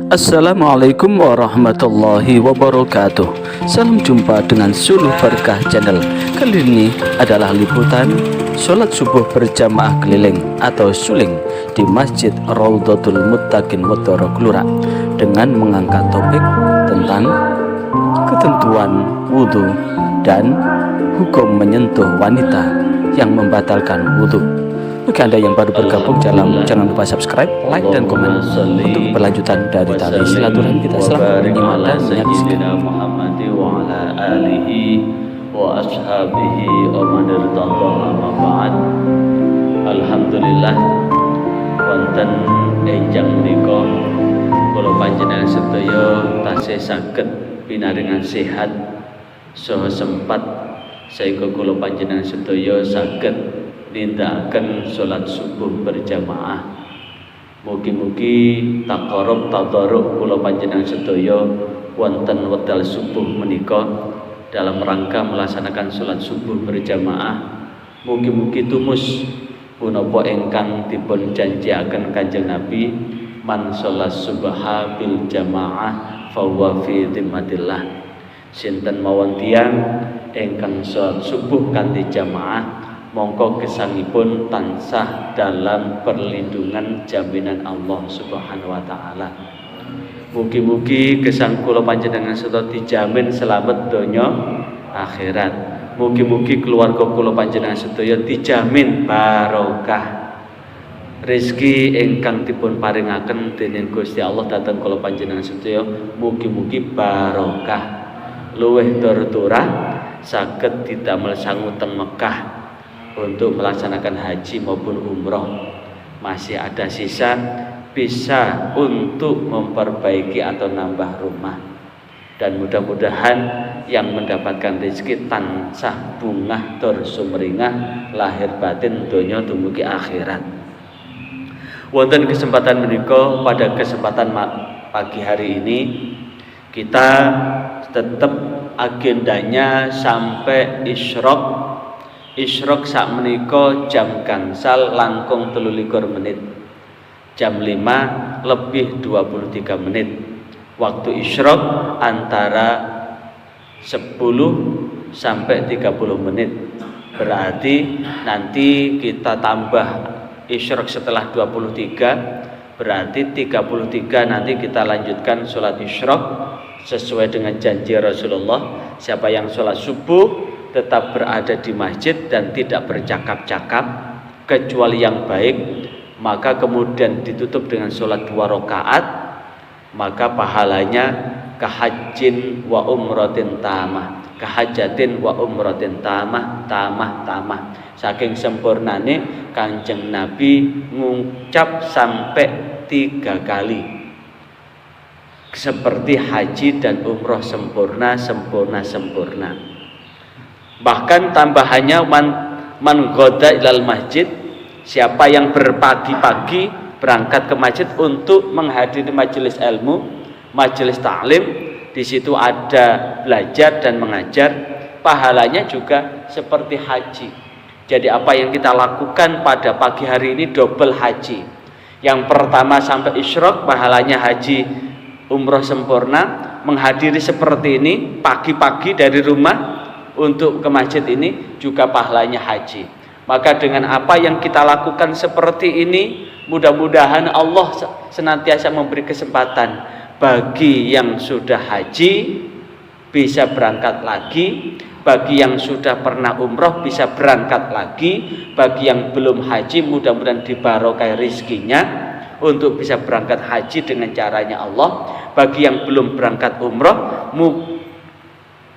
Assalamualaikum warahmatullahi wabarakatuh. Salam jumpa dengan Suluh Berkah Channel. Kali ini adalah liputan sholat subuh berjamaah keliling atau suling di Masjid Raudhatul Muttaqin Mudoro Glura dengan mengangkat topik tentang ketentuan wudhu dan hukum menyentuh wanita yang membatalkan wudhu. Bagi Anda yang baru bergabung, jangan lupa subscribe, like, dan komen untuk keberlanjutan dari tali silaturahmi kita. Selamat menyimak dan menyaksikan. Alhamdulillah wonten enjang menika kula panjenengan sedaya tasih saged pinaringan sehat saha sempat sehingga kula panjenengan sedaya saged nindakaken salat subuh berjamaah. Mugi-mugi taqarrub tadarruk kula panjenengan sedaya wonten wekdal subuh menika dalam rangka melaksanakan salat subuh berjamaah. Mugi-mugi tumus punapa ingkang dipun janjiaken Kanjeng Nabi, man sholat subha bil jamaah fahuwa fi dhimmatillah. Sinten mawon tiyang ingkang salat subuh kanthi jamaah, mongko gesangipun tansah dalam perlindungan jaminan Allah Subhanahu wa taala. Mugi-mugi gesang kula panjenengan sedaya dijamin selamat donya akhirat. Mugi-mugi keluarga kula panjenengan sedaya dijamin barokah rezeki ingkang dipun paringaken dening Gusti Allah dhateng kula panjenengan sedaya. Mugi-mugi barokah luweh tur-turah saged didamel sangu teng Mekah untuk melaksanakan haji maupun umroh. Masih ada sisa, bisa untuk memperbaiki atau nambah rumah. Dan mudah-mudahan yang mendapatkan rezeki tansah bungah tur sumringah lahir batin donya dumugi akhirat. Wonten kesempatan menika, pada kesempatan pagi hari ini kita tetap agendanya sampai Isyraq sak menika jam gangsal langkung 23 menit. Jam 5 lebih 23 menit. Waktu isyraq antara 10 sampai 30 menit. Berarti nanti kita tambah isyraq setelah 23, berarti 33 nanti kita lanjutkan sholat isyraq sesuai dengan janji Rasulullah. Siapa yang sholat subuh tetap berada di masjid dan tidak bercakap-cakap kecuali yang baik, maka kemudian ditutup dengan sholat 2 rakaat, maka pahalanya kahajin wa umratin tamah, kahajatin wa umratin tamah. Saking sempurnane Kanjeng Nabi ngucap sampai 3 kali seperti haji dan umroh sempurna. Bahkan tambahannya man ghoda ilal masjid, siapa yang berpagi-pagi berangkat ke masjid untuk menghadiri majelis ilmu, majelis ta'lim, di situ ada belajar dan mengajar, pahalanya juga seperti haji. Jadi apa yang kita lakukan pada pagi hari ini double haji. Yang pertama sampai isyraq pahalanya haji umroh sempurna, menghadiri seperti ini pagi-pagi dari rumah untuk ke masjid ini juga pahalanya haji. Maka dengan apa yang kita lakukan seperti ini, mudah-mudahan Allah senantiasa memberi kesempatan bagi yang sudah haji bisa berangkat lagi, bagi yang sudah pernah umroh bisa berangkat lagi, bagi yang belum haji mudah-mudahan dibarokai rizkinya untuk bisa berangkat haji dengan caranya Allah, bagi yang belum berangkat umroh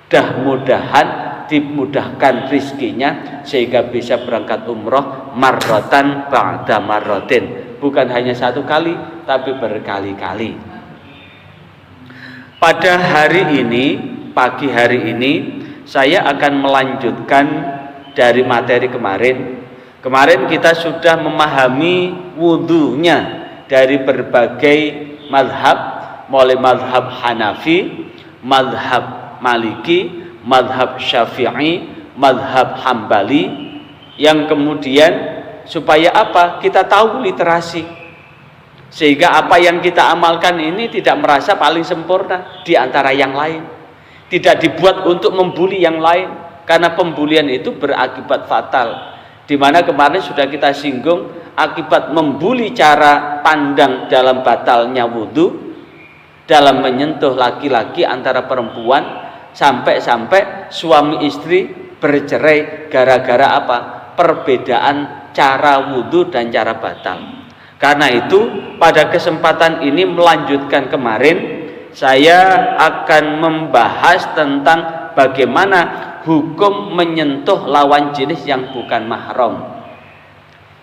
mudah-mudahan dimudahkan rizkinya sehingga bisa berangkat umroh marrotan ba'da marrotin, bukan hanya 1 kali tapi berkali-kali. Pada hari ini, pagi hari ini, saya akan melanjutkan dari materi kemarin. Kemarin kita sudah memahami wudhunya dari berbagai madhab, mulai madhab Hanafi, madhab Maliki, madhab Syafi'i, madhab Hambali, yang kemudian supaya apa? Kita tahu literasi. Sehingga apa yang kita amalkan ini tidak merasa paling sempurna di antara yang lain. Tidak dibuat untuk membuli yang lain, karena pembulian itu berakibat fatal. Di mana kemarin sudah kita singgung, akibat membuli cara pandang dalam batalnya wudhu, dalam menyentuh laki-laki antara perempuan, sampai-sampai suami istri bercerai gara-gara apa? Perbedaan cara wudhu dan cara batal. Karena itu pada kesempatan ini melanjutkan kemarin, saya akan membahas tentang bagaimana hukum menyentuh lawan jenis yang bukan mahram.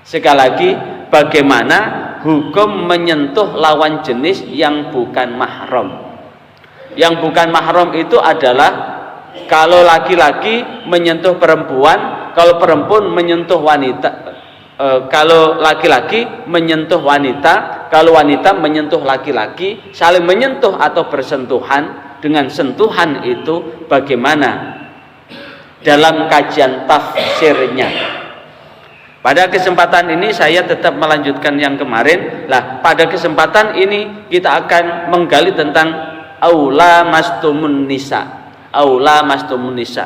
Sekali lagi, bagaimana hukum menyentuh lawan jenis yang bukan mahram. Yang bukan mahram itu adalah kalau laki-laki menyentuh perempuan, kalau perempuan menyentuh wanita, kalau laki-laki menyentuh wanita, kalau wanita menyentuh laki-laki, saling menyentuh atau bersentuhan. Dengan sentuhan itu bagaimana dalam kajian tafsirnya. Pada kesempatan ini saya tetap melanjutkan yang kemarin. Pada kesempatan ini kita akan menggali tentang aula mastumun nisa. Aula mastumun nisa.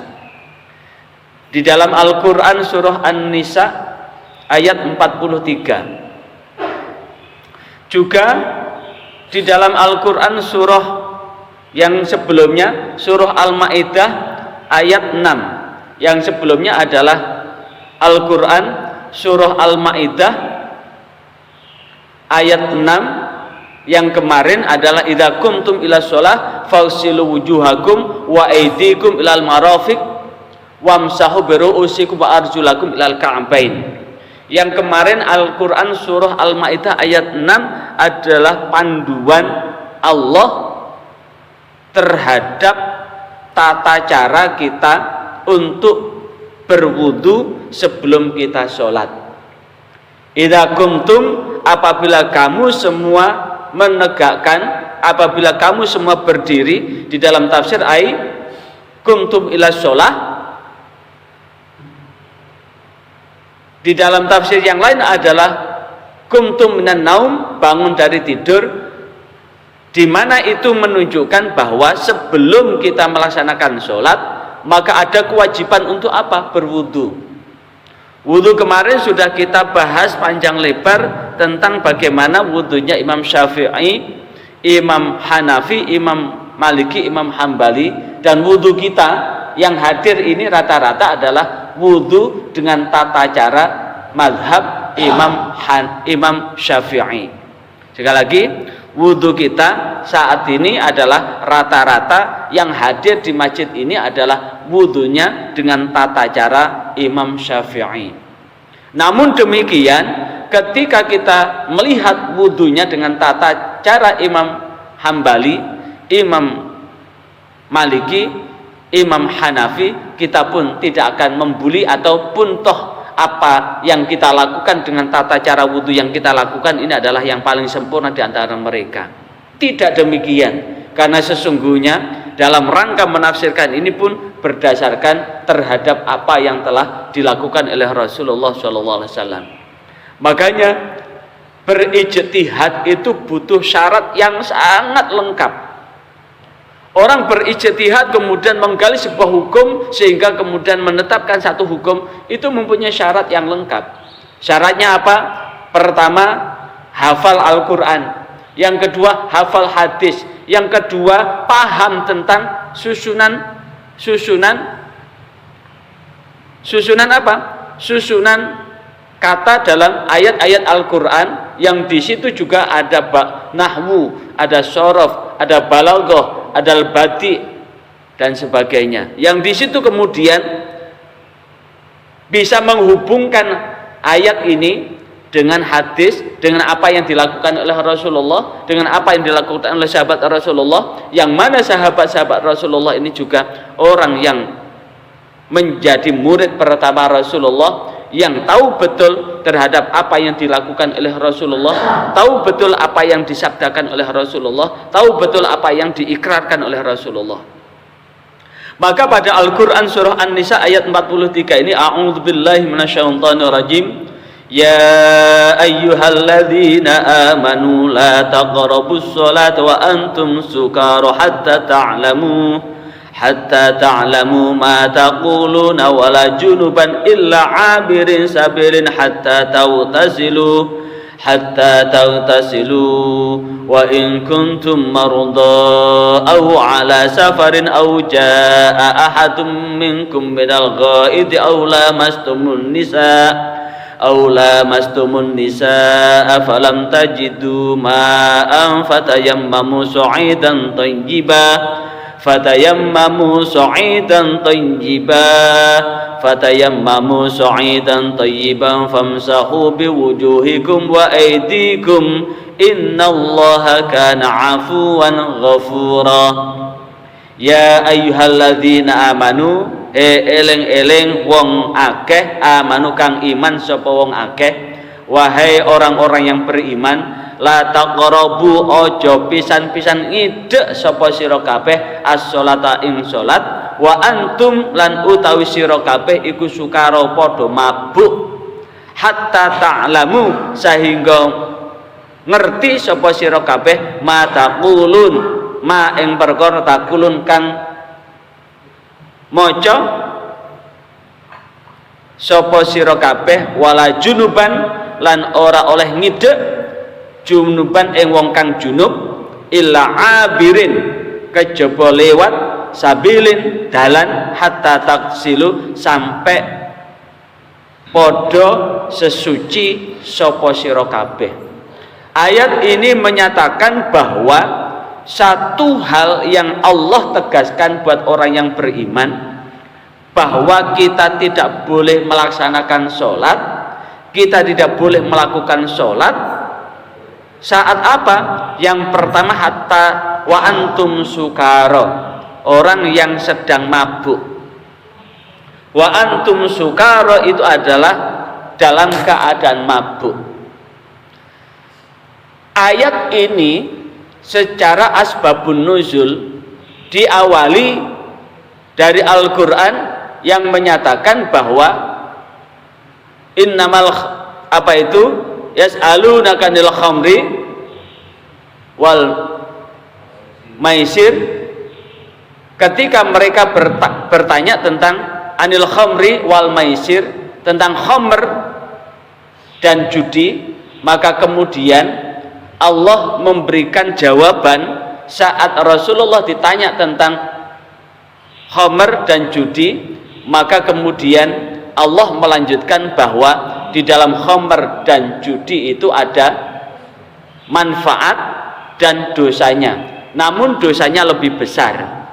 Di dalam Al-Qur'an surah An-Nisa ayat 43. Juga di dalam Al-Qur'an surah yang sebelumnya, surah Al-Maidah ayat 6. Yang sebelumnya adalah Al-Qur'an surah Al-Maidah ayat 6. Yang kemarin adalah idza qumtum ila shalah fagsilu wujuhakum wa aydikum ilal marafiq wamsahu bi ru'usikum wa arjulakum ilal ka'bain. Yang kemarin Al-Qur'an surah Al-Maidah ayat 6 adalah panduan Allah terhadap tata cara kita untuk berwudu sebelum kita sholat. Idza qumtum, apabila kamu semua menegakkan, apabila kamu semua berdiri. Di dalam tafsir qumtum ila sholah. Di dalam tafsir yang lain adalah qumtum minan naum, bangun dari tidur, di mana itu menunjukkan bahwa sebelum kita melaksanakan sholat maka ada kewajiban untuk apa? Berwudu. Wudu kemarin sudah kita bahas panjang lebar tentang bagaimana wudunya Imam Syafi'i, Imam Hanafi, Imam Maliki, Imam Hambali, dan wudu kita yang hadir ini rata-rata adalah wudu dengan tata cara mazhab Imam Syafi'i. Sekali lagi, wudu kita saat ini adalah rata-rata yang hadir di masjid ini adalah wudunya dengan tata cara Imam Syafi'i. Namun demikian, ketika kita melihat wudunya dengan tata cara Imam Hambali, Imam Maliki, Imam Hanafi, kita pun tidak akan membuli ataupun toh apa yang kita lakukan dengan tata cara wudhu yang kita lakukan ini adalah yang paling sempurna di antara mereka. Tidak demikian, karena sesungguhnya dalam rangka menafsirkan ini pun berdasarkan terhadap apa yang telah dilakukan oleh Rasulullah SAW. Makanya berijtihad itu butuh syarat yang sangat lengkap. Orang berijtihad kemudian menggali sebuah hukum sehingga kemudian menetapkan satu hukum itu mempunyai syarat yang lengkap. Syaratnya apa? Pertama, hafal Al-Quran. Yang kedua, hafal hadis. Yang kedua, paham tentang susunan apa? Susunan kata dalam ayat-ayat Al-Quran, yang di situ juga ada nahwu, ada sorof, ada balaghah, ada al-badi dan sebagainya. Yang di situ kemudian bisa menghubungkan ayat ini dengan hadis, dengan apa yang dilakukan oleh Rasulullah, dengan apa yang dilakukan oleh sahabat Rasulullah, yang mana sahabat-sahabat Rasulullah ini juga orang yang menjadi murid pertama Rasulullah, yang tahu betul terhadap apa yang dilakukan oleh Rasulullah, tahu betul apa yang disabdakan oleh Rasulullah, tahu betul apa yang diikrarkan oleh Rasulullah. Maka pada Al-Quran surah An-Nisa ayat 43 ini, a'udzubillahi minasyaitonir rajim, Ya ayyuhalladzina amanu la taqrabus salata wa antum sukara hatta ta'lamu ma taquluna wala junuban illa abirin sabilin hatta taghtasilu wa in kuntum marda aw ala safarin aw jaa ahadum minkum minal ghaidi aw lamastumun nisaa falam tajidu ma'an fatayammamu sa'idan tayyiban famsahu biwujuhikum wa aydikum innallaha kana 'afuwan ghafura. Ya ayyuhalladzina amanu, eling-eling wong akeh, amanu kang iman sapa wong akeh, wahai orang-orang yang beriman, la taqrabu ojo pisan-pisan ngidek sapa sira kabeh as-sholata ing salat, wa antum lan utawi sira kabeh iku sukara padha mabuk, hatta ta'lamu sehingga ngerti sapa sira kabeh ma taqulun ma ing perkara taqulun kang maca sapa sira kabeh, wala junuban lan ora oleh ngidek junuban ing wong kang junub, illa abirin kejaba lewat, sabilin dalan, hatta taksilu sampai podo sesuci sapa sira kabeh. Ayat ini menyatakan bahwa satu hal yang Allah tegaskan buat orang yang beriman, bahwa kita tidak boleh melaksanakan sholat, kita tidak boleh melakukan sholat saat apa? Yang pertama, hatta wa antum sukara, orang yang sedang mabuk. Wa antum sukara itu adalah dalam keadaan mabuk. Ayat ini secara asbabun nuzul diawali dari Al-Quran yang menyatakan bahwa innamal yas'alunaka 'anil khamri wal maisir, ketika mereka bertanya tentang anil khamri wal maisir, tentang khamr dan judi, maka kemudian Allah memberikan jawaban saat Rasulullah ditanya tentang khamr dan judi, maka kemudian Allah melanjutkan bahwa di dalam khamr dan judi itu ada manfaat dan dosanya, namun dosanya lebih besar.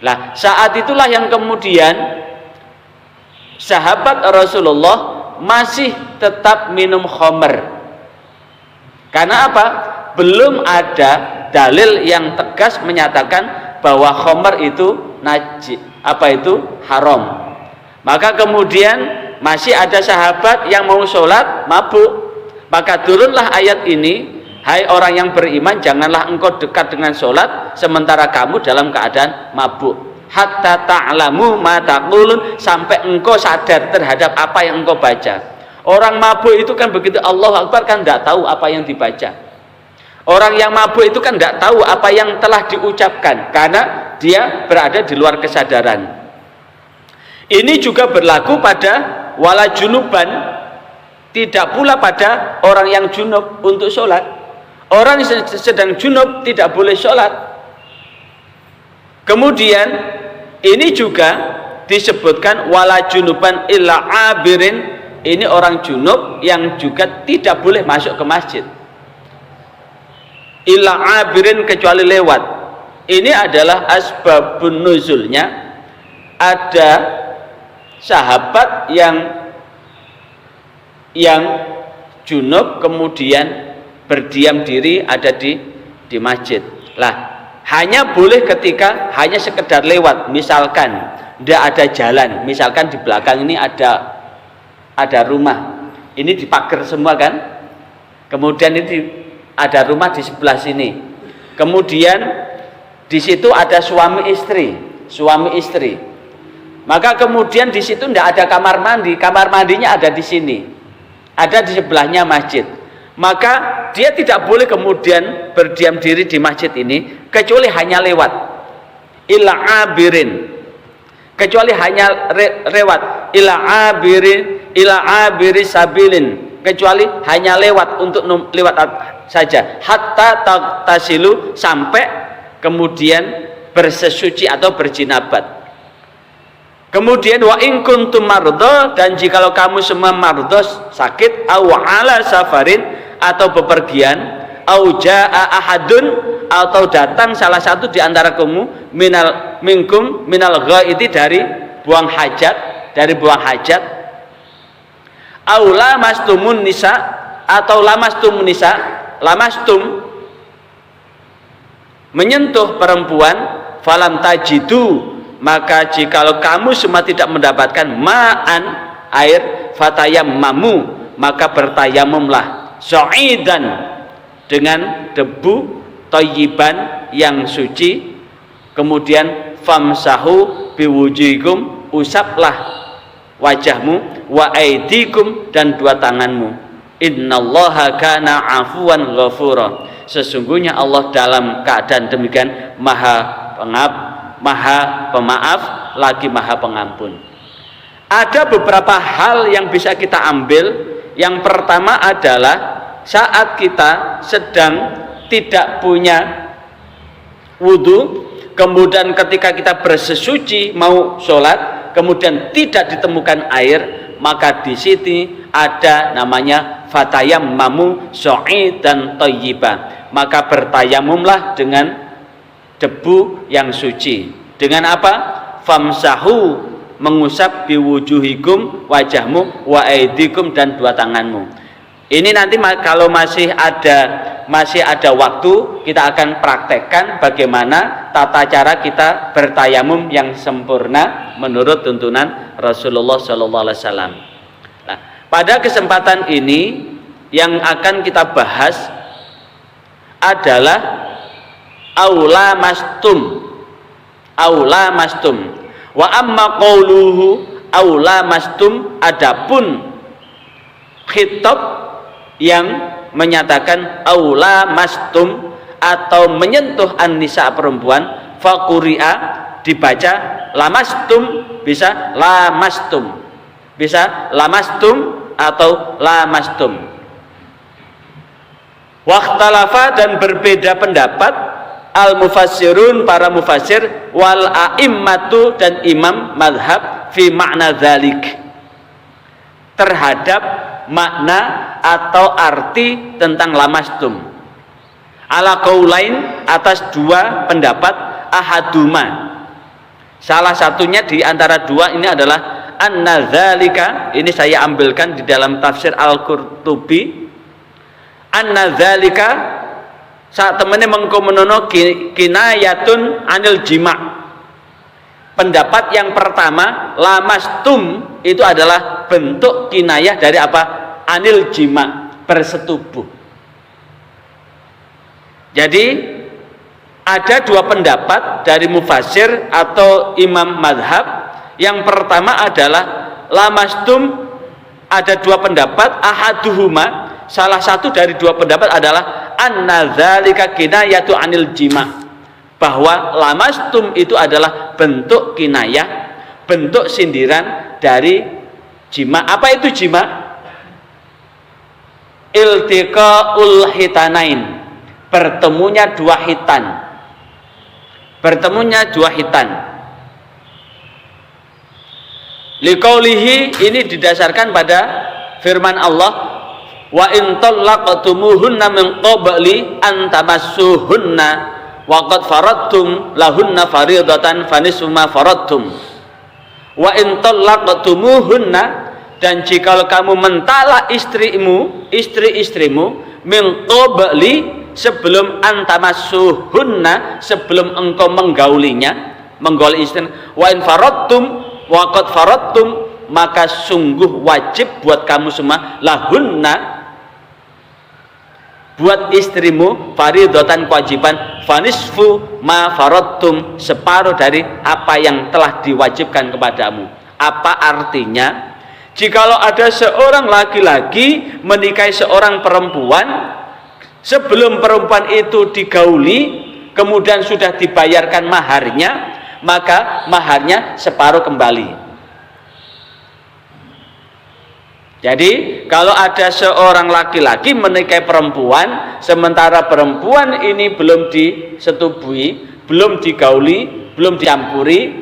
Nah, saat itulah yang kemudian sahabat Rasulullah masih tetap minum khamr. Karena apa? Belum ada dalil yang tegas menyatakan bahwa khamr itu najis, haram. Maka kemudian masih ada sahabat yang mau sholat mabuk, maka turunlah ayat ini, hai orang yang beriman, janganlah engkau dekat dengan sholat sementara kamu dalam keadaan mabuk, hatta ta'lamu ma taqulun, sampai engkau sadar terhadap apa yang engkau baca. Orang mabuk itu kan begitu Allahu Akbar kan tidak tahu apa yang dibaca. Orang yang mabuk itu kan tidak tahu apa yang telah diucapkan karena dia berada di luar kesadaran. Ini juga berlaku pada wala junuban, tidak pula pada orang yang junub untuk sholat. Orang yang sedang junub tidak boleh sholat. Kemudian ini juga disebutkan wala junuban illa abirin, ini orang junub yang juga tidak boleh masuk ke masjid. Illa abirin, kecuali lewat. Ini adalah asbabun nuzulnya. Ada sahabat yang junub kemudian berdiam diri ada di masjid. Lah, hanya boleh ketika hanya sekedar lewat, misalkan tidak ada jalan, misalkan di belakang ini ada rumah, ini dipagar semua kan, kemudian ini ada rumah di sebelah sini, kemudian di situ ada suami istri, maka kemudian di situ tidak ada kamar mandi, kamar mandinya ada di sini. ada di sebelahnya masjid, maka dia tidak boleh kemudian berdiam diri di masjid ini kecuali hanya lewat, ila abirin, kecuali hanya lewat, ila abiri sabilin, kecuali hanya lewat, untuk lewat saja, hatta tasilu, sampai kemudian bersesuci atau berjinabat. Kemudian wa in kuntum mardo, dan jikalau kamu semua mardos, sakit, aw ala safarin, atau bepergian, au jaa ahadun, atau datang salah satu di antara kamu, minal ghaiti, dari buang hajat, au lamastumun nisa, atau lamastum menyentuh perempuan, falam tajidu, maka jikalau kamu semua tidak mendapatkan ma'an, air, fatayammamu, maka bertayamumlah, sa'idan, dengan debu, thayyiban, yang suci, kemudian famsahu biwujuhikum, usaplah wajahmu, wa aidikum, dan dua tanganmu, innallaha kana afuwan ghafura, sesungguhnya Allah dalam keadaan demikian maha pemaaf lagi maha pengampun. Ada beberapa hal yang bisa kita ambil. Yang pertama adalah saat kita sedang tidak punya wudhu, kemudian ketika kita bersesuci mau sholat, kemudian tidak ditemukan air, maka di sini ada namanya fatayammamu sa'idan thayyiban, maka bertayamumlah dengan debu yang suci. Dengan apa? Famsahu, mengusap, biwujuhikum, wajahmu, wa aidikum, dan dua tanganmu. Ini nanti kalau masih ada waktu, kita akan praktekkan bagaimana tata cara kita bertayamum yang sempurna menurut tuntunan Rasulullah SAW. Nah, pada kesempatan ini yang akan kita bahas adalah aula mastum wa amma qauluhu aula mastum, adapun khitab yang menyatakan aula mastum atau menyentuh an-nisa, perempuan, faquri'a, dibaca lamastum, bisa lamastum atau lamastum. Wakhtalafa, dan berbeda pendapat al-mufassirun, para mufassir, wal a'immatu, dan imam madhab, fi makna dzalik, terhadap makna atau arti tentang lamastum, ala qaulain, atas dua pendapat, ahaduma, salah satunya di antara dua ini adalah anna dzalika, ini saya ambilkan di dalam tafsir Al-Qurtubi, anna dzalika, saat temennya mengkomunono kinayatun anil jima'. Pendapat yang pertama, lamastum, itu adalah bentuk kinayah dari apa? Anil jima', bersetubuh. Jadi ada dua pendapat dari mufassir atau imam madhab. Yang pertama adalah lamastum, ada dua pendapat, ahaduhuma, salah satu dari dua pendapat adalah anna dzalika kinayatu anil jima', bahwa lamastum itu adalah bentuk kinayah, bentuk sindiran dari jima'. Apa itu jima'? Iltiqaul hitanain, bertemunya dua hitan. Liqaulihi, ini didasarkan pada firman Allah, wa in talaqtumuhunna min qabli an tamassuhunna wa qad faradtum lahunna fariidatan fanisfu ma faradtum. Wa in talaqtumuhunna, dan jikalau kamu mentalak istri-istrimu, min qabli, sebelum antamassuhunna, sebelum engkau menggauli istri, wa in faradtum wa qad faradtum, maka sungguh wajib buat kamu semua, lahunna, buat istrimu, faridatan, kewajiban, fanisfu ma faradtum, separuh dari apa yang telah diwajibkan kepadamu. Apa artinya? Jikalau ada seorang laki-laki menikahi seorang perempuan, sebelum perempuan itu digauli, kemudian sudah dibayarkan maharnya, maka maharnya separuh kembali. Jadi kalau ada seorang laki-laki menikahi perempuan, sementara perempuan ini belum disetubui, belum digauli, belum dicampuri,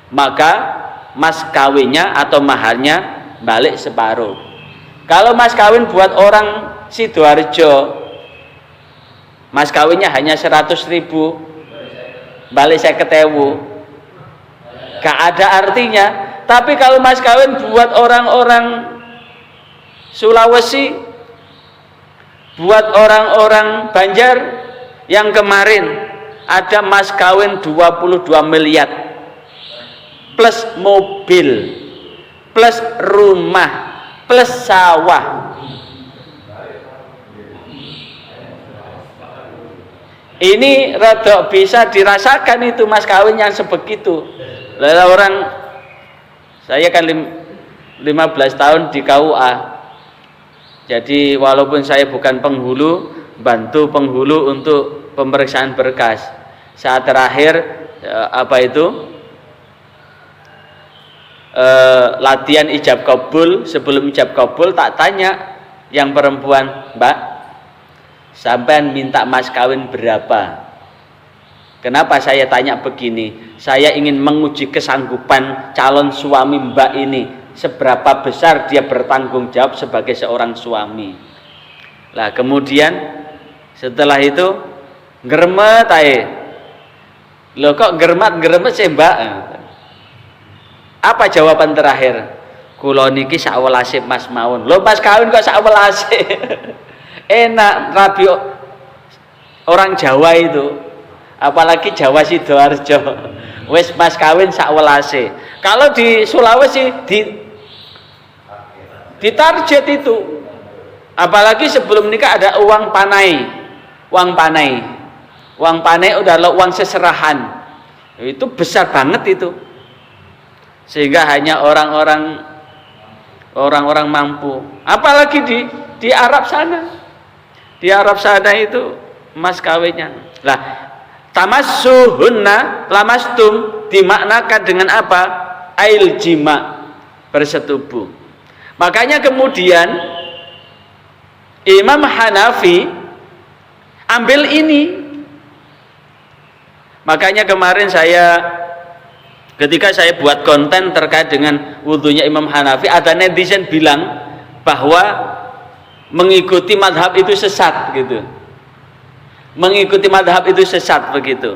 maka mas kawinnya atau maharnya balik separuh. Kalau mas kawin buat orang Sidoarjo, mas kawinnya hanya 100.000, balik 50.000, gak ada artinya. Tapi kalau mas kawin buat orang-orang Sulawesi, buat orang-orang Banjar yang kemarin ada mas kawin 22 miliar plus mobil plus rumah plus sawah, ini rada bisa dirasakan itu mas kawin yang sebegitu. Lalu orang, saya kan 15 tahun di KUA, jadi walaupun saya bukan penghulu, bantu penghulu untuk pemeriksaan berkas. Saat terakhir latihan ijab kabul, sebelum ijab kabul tak tanya yang perempuan, Mbak, sampean minta mas kawin berapa? Kenapa saya tanya begini? Saya ingin menguji kesanggupan calon suami Mbak ini, seberapa besar dia bertanggung jawab sebagai seorang suami. Lah kemudian setelah itu ngeremet ae. Loh kok ngeremet sih Mbak? Apa jawaban terakhir? Kula niki sak welase Mas mawon. Loh mas kawin kok sak welase? Enak rabi orang Jawa itu. Apalagi Jawa Sidoarjo. Wis mas kawin sak welase. Kalau di Sulawesi ditarget itu, apalagi sebelum nikah ada uang panai, uang panai adalah uang seserahan, itu besar banget itu, sehingga hanya orang-orang mampu. Apalagi di Arab sana, itu mas kawinnya lah. Tamassuhunna lamastum dimaknakan dengan apa? Ail jima, bersetubuh. Makanya kemudian Imam Hanafi ambil ini. Makanya kemarin ketika saya buat konten terkait dengan wudhunya Imam Hanafi, ada netizen bilang bahwa mengikuti madhab itu sesat gitu. Mengikuti madhab itu sesat begitu.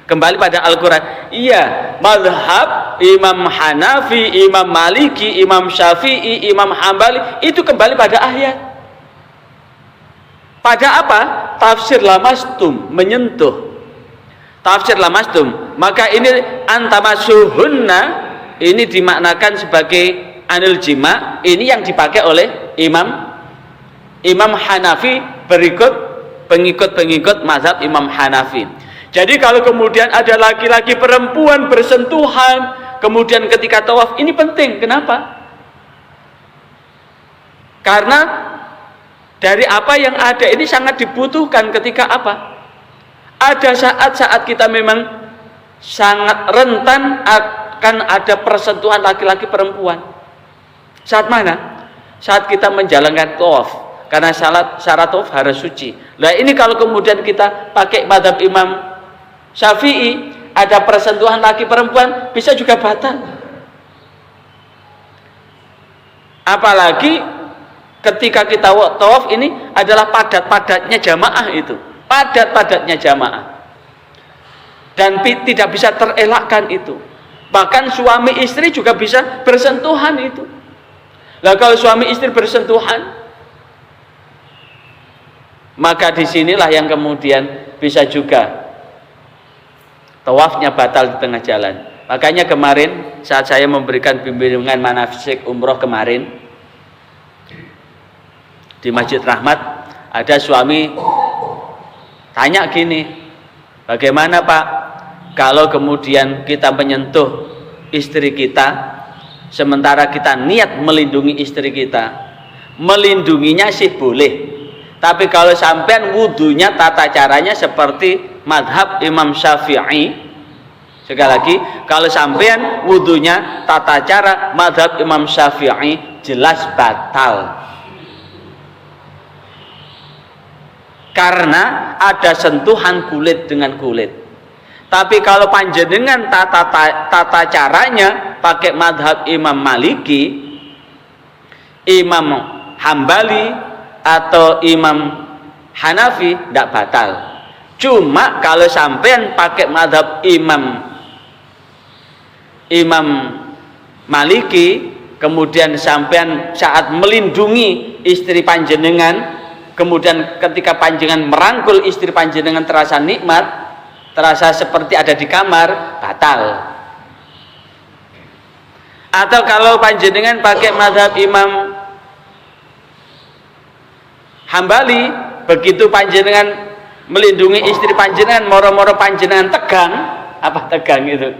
Kembali pada Al-Quran. Iya, madhab Imam Hanafi, Imam Maliki, Imam Syafi'i, Imam Hambali itu kembali pada ayat. Pada apa? Tafsir lamastum, menyentuh. Tafsir lamastum. Maka ini antamasuhunna, ini dimaknakan sebagai anil jima. Ini yang dipakai oleh Imam Hanafi berikut pengikut mazhab Imam Hanafi. Jadi kalau kemudian ada laki-laki perempuan bersentuhan, kemudian ketika tawaf, ini penting. Kenapa? Karena dari apa yang ada ini sangat dibutuhkan ketika apa? Ada saat-saat kita memang sangat rentan akan ada persentuhan laki-laki perempuan. Saat mana? Saat kita menjalankan tawaf. Karena syarat tawaf harus suci. Nah ini kalau kemudian kita pakai madhab Imam Syafi'i, ada persentuhan laki perempuan, bisa juga batal. Apalagi ketika kita tawaf ini adalah padat-padatnya jamaah itu, padat-padatnya jamaah, dan tidak bisa terelakkan itu. Bahkan suami istri juga bisa bersentuhan itu. Nah kalau suami istri bersentuhan, maka disinilah yang kemudian bisa juga tawafnya batal di tengah jalan. Makanya kemarin saat saya memberikan bimbingan manasik umroh kemarin di Masjid Rahmat, ada suami tanya gini, bagaimana Pak kalau kemudian kita menyentuh istri kita sementara kita niat melindungi istri kita, melindunginya sih boleh. Tapi kalau sampean wudunya tata caranya seperti madhab Imam Syafi'i, sekali lagi, kalau sampean wudunya tata cara madhab Imam Syafi'i, jelas batal. Karena ada sentuhan kulit dengan kulit. Tapi kalau panjenengan tata caranya pakai madhab Imam Maliki, Imam Hambali, atau Imam Hanafi, tidak batal. Cuma kalau sampean pakai madhab Imam Maliki, kemudian sampean saat melindungi istri panjenengan, kemudian ketika panjenengan merangkul istri panjenengan terasa nikmat, terasa seperti ada di kamar, batal. Atau kalau panjenengan pakai madhab Imam Hambali, begitu panjenengan melindungi istri panjenengan, moro-moro panjenengan tegang, apa tegang itu?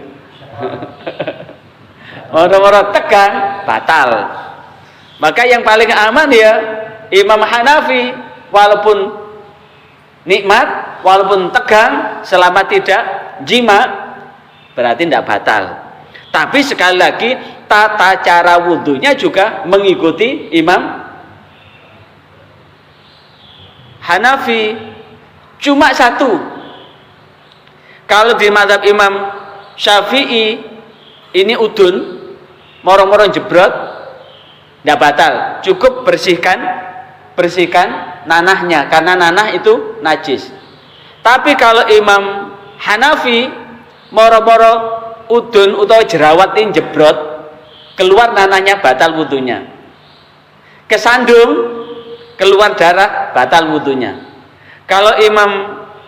Moro-moro tegang, batal. Maka yang paling aman ya Imam Hanafi, walaupun nikmat, walaupun tegang, selama tidak jima, berarti tidak batal. Tapi sekali lagi tata cara wudhunya juga mengikuti Imam Hanafi. Cuma satu, kalau di mazhab Imam Syafi'i ini udun moro-moro jebrot, tidak batal, cukup bersihkan nanahnya, karena nanah itu najis. Tapi kalau Imam Hanafi moro-moro udun atau jerawat ini jebrot, keluar nanahnya, batal wudunya. Kesandung, keluar darah, batal wudunya. Kalau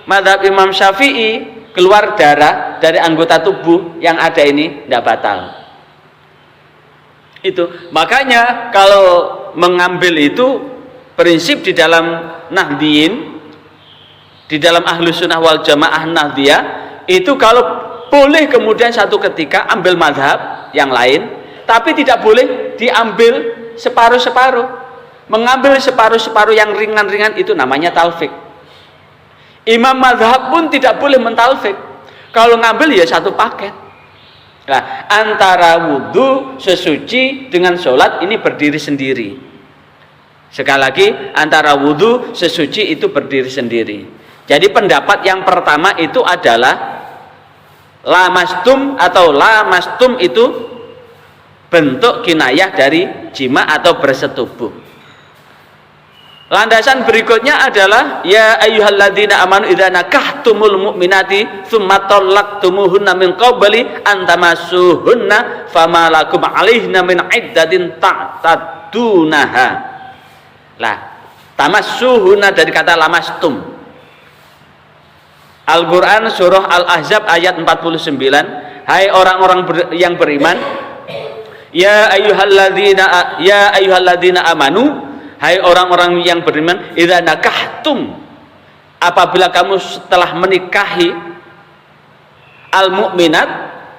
madhab Imam Syafi'i, keluar darah dari anggota tubuh yang ada ini, tidak batal. Itu makanya kalau mengambil itu prinsip di dalam Nahdiyin, di dalam Ahlus Sunnah wal Jamaah Nahdiyah, itu kalau boleh kemudian satu ketika ambil madhab yang lain, tapi tidak boleh diambil separuh-separuh. Mengambil separuh-separuh yang ringan-ringan itu namanya talfik. Imam madhab pun tidak boleh mentalfik. Kalau ngambil ya satu paket. Nah, antara wudhu sesuci dengan sholat ini berdiri sendiri. Sekali lagi, antara wudhu sesuci itu berdiri sendiri. Jadi pendapat yang pertama itu adalah lamastum atau lamastum itu bentuk kinayah dari jima atau bersetubuh. Landasan berikutnya adalah ya ayyuhalladzina amanu idza nakahtumul mu'minati tsumma talaqtumuhunna min qabli an tamassuhunna fama lakum 'alaihna min iddatin ta'tadunaha. Lah, tamassuhunna dari kata lamastum. Al-Qur'an surah Al-Ahzab ayat 49, hai orang-orang yang beriman, ya ayyuhalladzina amanu, hai orang-orang yang beriman, idza nakahtum, apabila kamu setelah menikahi al-mu'minat,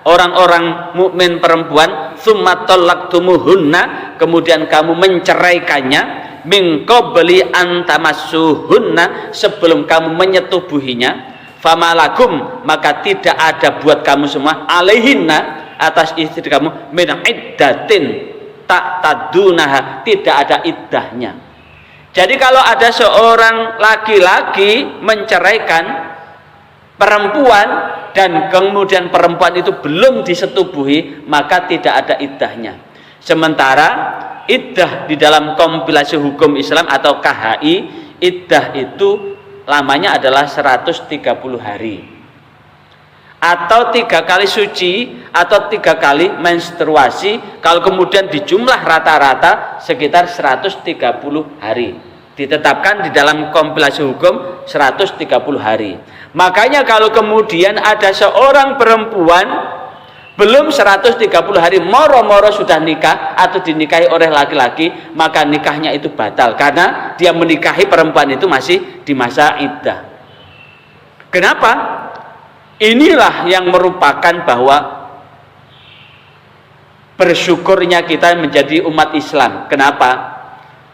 orang-orang mukmin perempuan, tsumma talaqtumuhunna, kemudian kamu menceraikannya, min qabli an tamassuhunna, sebelum kamu menyetubuhinya, famalakum, maka tidak ada buat kamu semua, alaihinna, atas istri kamu, min iddatin ta'tadunaha, tidak ada iddahnya. Jadi kalau ada seorang laki-laki menceraikan perempuan dan kemudian perempuan itu belum disetubuhi, maka tidak ada iddahnya. Sementara iddah di dalam kompilasi hukum Islam atau KHI, iddah itu lamanya adalah 130 hari, atau 3 kali suci, atau 3 kali menstruasi. Kalau kemudian dijumlah rata-rata sekitar 130 hari, ditetapkan di dalam kompilasi hukum 130 hari. Makanya kalau kemudian ada seorang perempuan belum 130 hari moro-moro sudah nikah atau dinikahi oleh laki-laki, maka nikahnya itu batal karena dia menikahi perempuan itu masih di masa iddah. Kenapa? Inilah yang merupakan bahwa bersyukurnya kita menjadi umat Islam. Kenapa?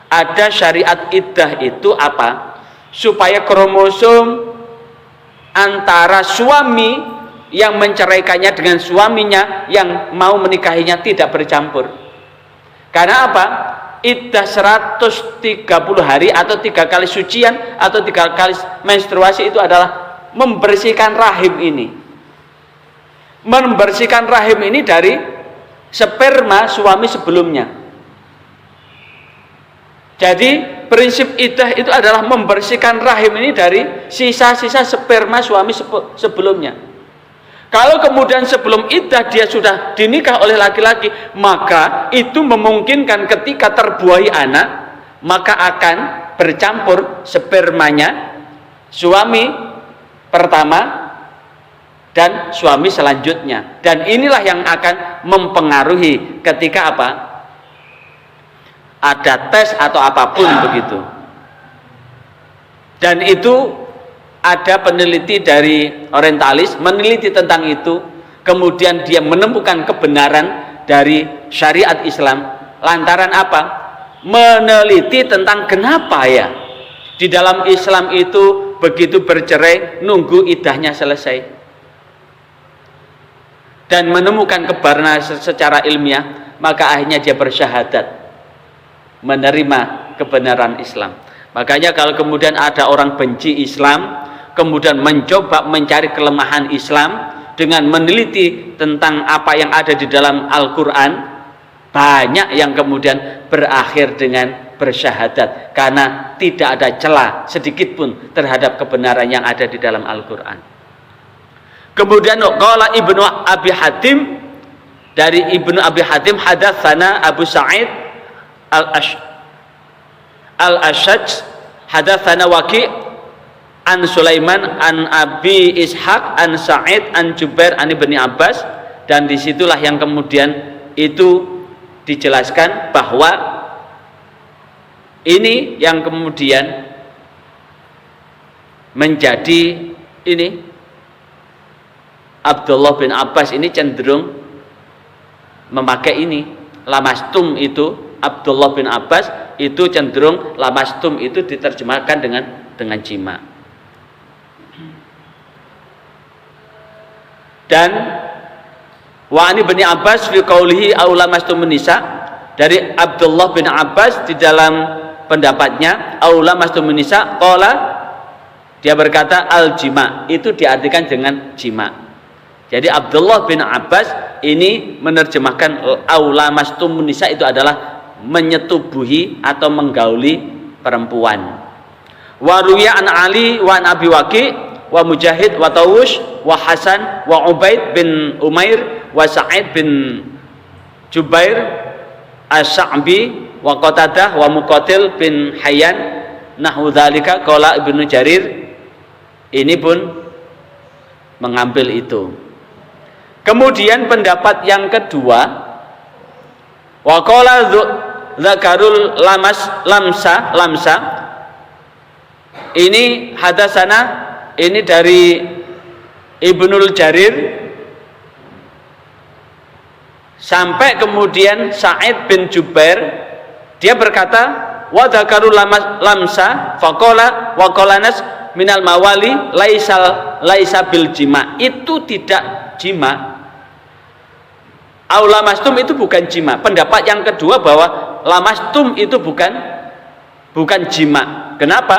Ada syariat iddah itu apa? Supaya kromosom antara suami yang menceraikannya dengan suaminya yang mau menikahinya tidak bercampur. Karena apa? Iddah 130 hari atau 3 kali sucian atau 3 kali menstruasi itu adalah membersihkan rahim ini. Membersihkan rahim ini dari sperma suami sebelumnya. Jadi prinsip iddah itu adalah membersihkan rahim ini dari sisa-sisa sperma suami sebelumnya. Kalau kemudian sebelum iddah dia sudah dinikah oleh laki-laki, maka itu memungkinkan ketika terbuahi anak, maka akan bercampur spermanya suami pertama dan suami selanjutnya. Dan inilah yang akan mempengaruhi ketika apa? Ada tes atau apapun begitu. Dan itu ada peneliti dari orientalis meneliti tentang itu, kemudian dia menemukan kebenaran dari syariat Islam. Lantaran apa? Meneliti tentang kenapa ya di dalam Islam itu begitu bercerai nunggu iddahnya selesai, dan menemukan kebenaran secara ilmiah, maka akhirnya dia bersyahadat menerima kebenaran Islam. Makanya kalau kemudian ada orang benci Islam, kemudian mencoba mencari kelemahan Islam dengan meneliti tentang apa yang ada di dalam Al-Quran, banyak yang kemudian berakhir dengan bersyahadat karena tidak ada celah sedikit pun terhadap kebenaran yang ada di dalam Al-Quran. Kemudian qala Ibnu Abi Hatim, dari Ibnu Abi Hatim, hadatsana Abu Sa'id Al-Ashaj hadatsana Waqi' an Sulaiman an Abi Ishaq an Sa'id an Jubair an Ibni Abbas. Dan disitulah yang kemudian itu dijelaskan bahwa ini yang kemudian menjadi ini Abdullah bin Abbas ini cenderung memakai ini lamastum. Itu Abdullah bin Abbas itu cenderung lamastum itu diterjemahkan dengan jima. Dan wa ani bin Abbas fi qaulihi aw lamastumun nisa, dari Abdullah bin Abbas di dalam pendapatnya aw lamastumun nisa qala, dia berkata al jima, itu diartikan dengan jima. Jadi Abdullah bin Abbas ini menerjemahkan aw lamastumun nisa itu adalah menyetubuhi atau menggauli perempuan. Wa ruya an Ali wa an Abi Waqi wa Mujahid wa Tawush wa Hasan wa Ubaid bin Umair wa Sa'id bin Jubair As-Sa'bi wa Qatadah wa Muqatil bin Hayyan nahwu dzalika qala Ibnu Jarir, ini pun mengambil itu. Kemudian pendapat yang kedua, wa qala dzakarul lamsa, ini hadasana, ini dari Ibnul Jarir sampai kemudian Sa'id bin Jubair, dia berkata wa dzakarul lamsa faqala wa qalanas minal mawali laisa bil jima, itu tidak jima. Lamastum itu bukan jima. Pendapat yang kedua bahwa lamastum itu bukan jima. Kenapa?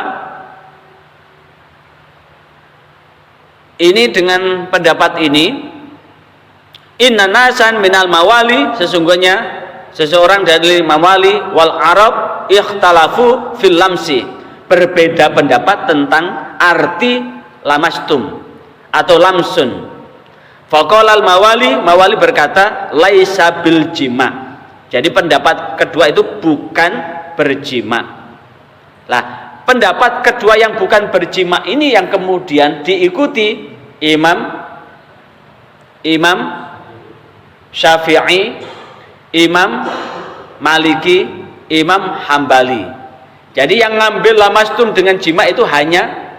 Ini dengan pendapat ini, inna nasan minal mawali, sesungguhnya seseorang dari mawali wal Arab ikhtalafu fil lamsi, berbeda pendapat tentang arti lamastum atau lamsun. Faqala al mawali berkata laisa bil jima. Jadi pendapat kedua itu bukan berjima. Lah, pendapat kedua yang bukan berjima ini yang kemudian diikuti Imam Syafi'i, Imam Maliki, Imam Hambali. Jadi yang ngambil lamastum dengan jima itu hanya,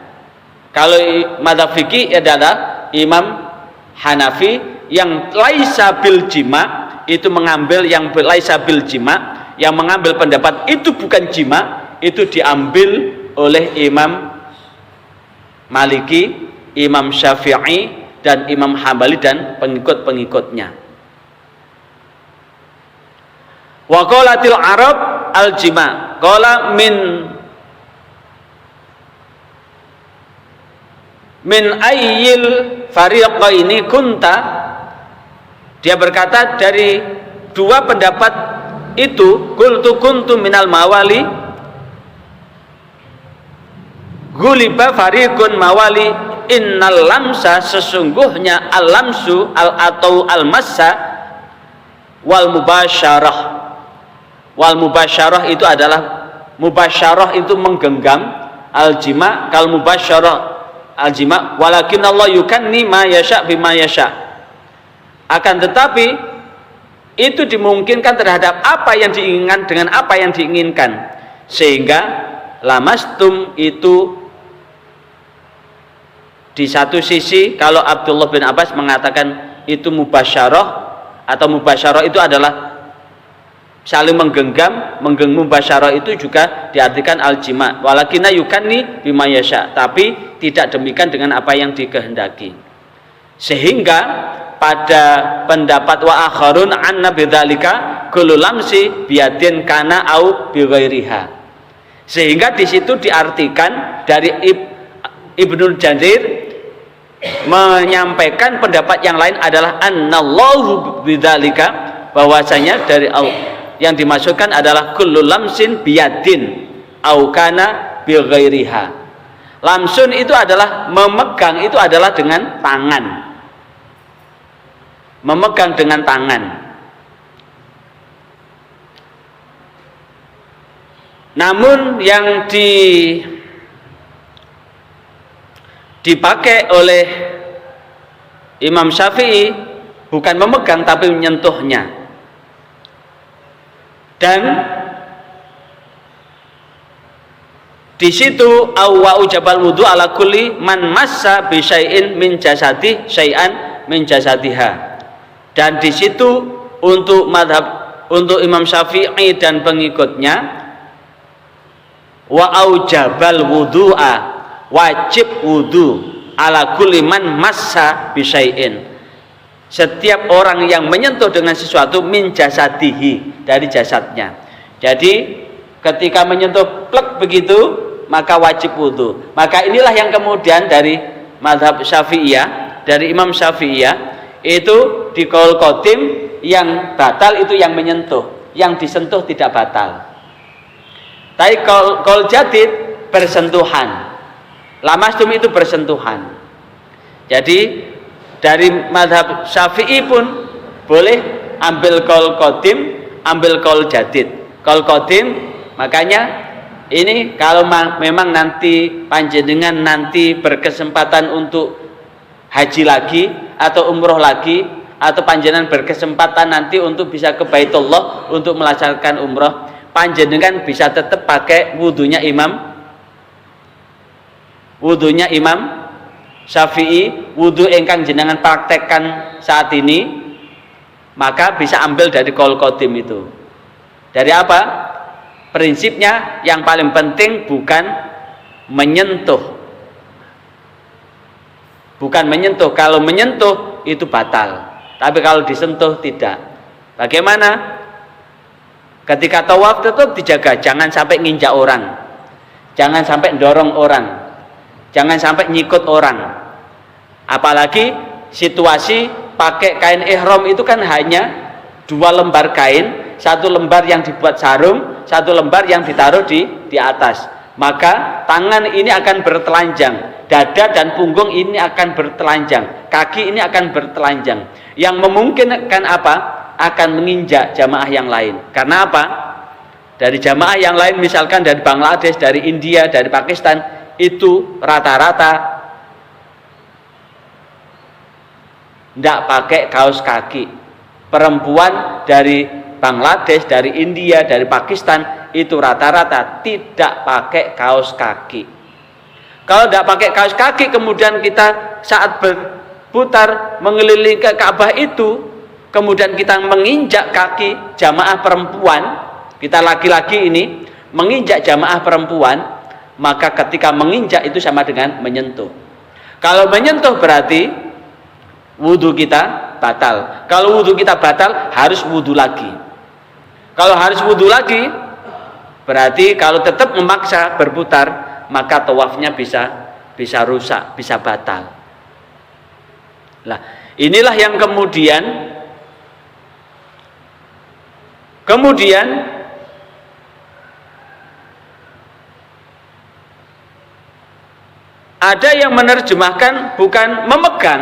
kalau madzhab fikih adalah Imam Hanafi, yang laisa bil jima itu mengambil yang laisa bil jima, yang mengambil pendapat itu bukan jima, itu diambil oleh Imam Maliki, Imam Syafi'i, dan Imam Hambali dan pengikut-pengikutnya. Wa qalatil Arab al jima, qala min ayyil fariqaini kunta, dia berkata dari dua pendapat itu, qultu kuntu minal mawali, guliba fariqun mawali, innal lamsa, sesungguhnya al lamsu atau al massa wal mubasyarah itu adalah, mubasyarah itu menggenggam, al jima kal mubasyarah al jima, walakin Allah yukanni ma yasha bima yasha, akan tetapi itu dimungkinkan terhadap apa yang diinginkan dengan apa yang diinginkan, sehingga lamastum itu di satu sisi, kalau Abdullah bin Abbas mengatakan itu mubasyarah, atau mubasyarah itu adalah saling menggenggam, mubasyarah itu juga diartikan al-jima, walakinna yukanni bima yasha, tapi tidak demikian dengan apa yang dikehendaki. Sehingga pada pendapat wa akharun anna bidzalika kullu lamsi biyadin kana au bighairiha, sehingga di situ diartikan dari Ibnul Jarir menyampaikan pendapat yang lain adalah annallahu bidzalika, bahwasanya dari Allah yang dimaksudkan adalah kullu lamsin biyadin au kana bighairiha. Lamsun itu adalah memegang, itu adalah dengan tangan, memegang dengan tangan. Namun yang dipakai oleh Imam Syafi'i bukan memegang tapi menyentuhnya. Dan di situ awwa ujabal wudu ala kulli man massa bi syai'in min jasadi syai'an min jasadiha. Dan di situ untuk Imam Syafi'i dan pengikutnya, wa aujabal wudu'a, wajib wudu ala kulli man massa bi syai'in, setiap orang yang menyentuh dengan sesuatu min jasadihi, dari jasadnya. Jadi ketika menyentuh plek begitu, maka wajib wudu. Maka inilah yang kemudian dari mazhab Syafi'iyah, dari Imam Syafi'iyah, itu di qaul qadim yang batal itu yang menyentuh, yang disentuh tidak batal. Tapi qaul jadid bersentuhan, lamastum itu bersentuhan. Jadi dari mazhab Syafi'i pun boleh ambil qaul qadim, ambil qaul jadid. Qaul qadim, makanya ini kalau memang nanti panjenengan nanti berkesempatan untuk haji lagi atau umroh lagi, atau panjenengan berkesempatan nanti untuk bisa ke Baitullah untuk melaksanakan umroh, panjenengan bisa tetap pakai wudunya Imam Syafi'i, wudu engkang jenengan praktekkan saat ini, maka bisa ambil dari qaul qadim itu. Dari apa? Prinsipnya yang paling penting bukan menyentuh. Bukan menyentuh. Kalau menyentuh itu batal, tapi kalau disentuh tidak. Bagaimana? Ketika tawaf tetap dijaga, jangan sampai nginjak orang, jangan sampai dorong orang, jangan sampai nyikut orang. Apalagi situasi pakai kain ihram itu kan hanya 2 lembar kain, 1 lembar yang dibuat sarung, 1 lembar yang ditaruh di atas. Maka tangan ini akan bertelanjang, dada dan punggung ini akan bertelanjang, kaki ini akan bertelanjang. Yang memungkinkan apa? Akan menginjak jamaah yang lain. Karena apa? Dari jamaah yang lain, misalkan dari Bangladesh, dari India, dari Pakistan, itu rata-rata tidak pakai kaos kaki. Perempuan dari Bangladesh, dari India, dari Pakistan, itu rata-rata tidak pakai kaos kaki. Kalau tidak pakai kaos kaki, kemudian kita saat berputar mengelilingi ke Ka'bah itu, kemudian kita menginjak kaki jamaah perempuan, kita laki-laki ini menginjak jamaah perempuan, maka ketika menginjak itu sama dengan menyentuh. Kalau menyentuh berarti wudhu kita batal. Kalau wudhu kita batal, harus wudhu lagi. Kalau harus wudhu lagi, berarti kalau tetap memaksa berputar, maka tawafnya bisa rusak, bisa batal. Nah, inilah yang kemudian ada yang menerjemahkan bukan memegang,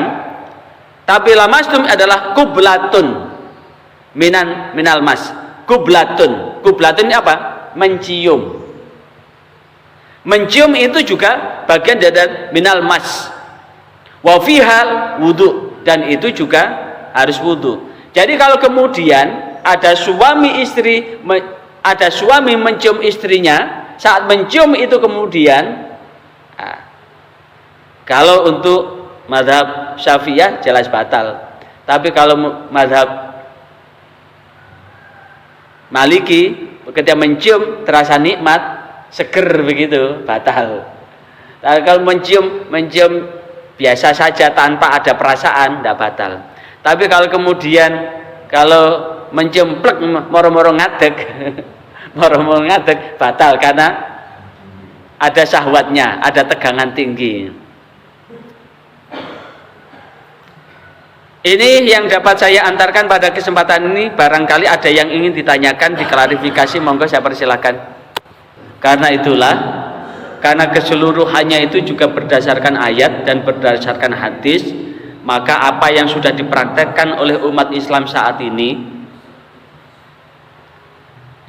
tapi lamastum adalah kublatun minal mas. Kublatun ini apa? Mencium. Mencium itu juga bagian dari minal mas. Wa fihal wudu, dan itu juga harus wudu. Jadi kalau kemudian ada suami mencium istrinya, saat mencium itu kemudian, kalau untuk mazhab Syafi'iyah jelas batal. Tapi kalau mazhab Maliki, ketika mencium terasa nikmat, seger begitu, batal. Tapi kalau mencium biasa saja tanpa ada perasaan, tidak batal. Tapi kalau kemudian mencium plek moro-moro ngadeg batal, karena ada syahwatnya, ada tegangan tinggi. Ini yang dapat saya antarkan pada kesempatan ini. Barangkali ada yang ingin ditanyakan, diklarifikasi, monggo saya persilakan. Karena keseluruhannya itu juga berdasarkan ayat dan berdasarkan hadis, maka apa yang sudah dipraktekkan oleh umat Islam saat ini,